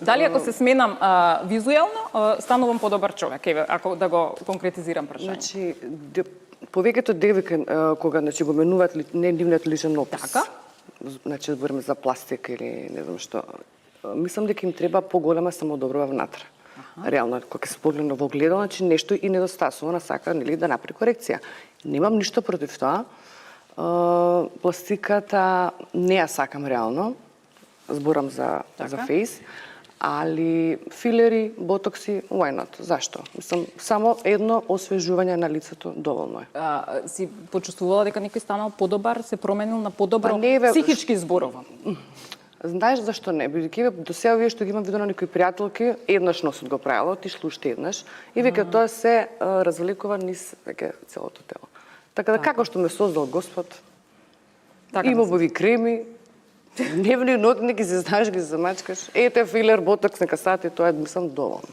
Дали ако се сменам визуелно, станувам подобар човек, еве, ако да го конкретизирам прашање. Значи, повеќето девојки кога го менуваат не нивниот личен опис. Така. Значи, збориме за пластика или не знам што. Мислам дека им треба поголема самоодобрба внатре. Реално, кога се погледна во огледало, значи нешто и недостасува, сака нели да направи корекција. Немам ништо против тоа. Пластиката не ја сакам реално. Зборам за фейс. Али филери, ботокси, why not? Зашто? Мислам, само едно освежување на лицето доволно е. Си почувствувала дека некој станал подобар, се променил на подобро психички зборувам? Знаеш зашто не? Бидејќи до сега вие што ги имам видено некои пријателки, еднаш носат го правило, отишло уште еднаш, и веќе тоа се развлекува низ веќе целото тело. Така да како што ме создал Господ, има убави креми, дневни нотни ги се знаеш, ги се замачкаш, ете филер, ботокс, нека сати, тоа е, мислам, доволно.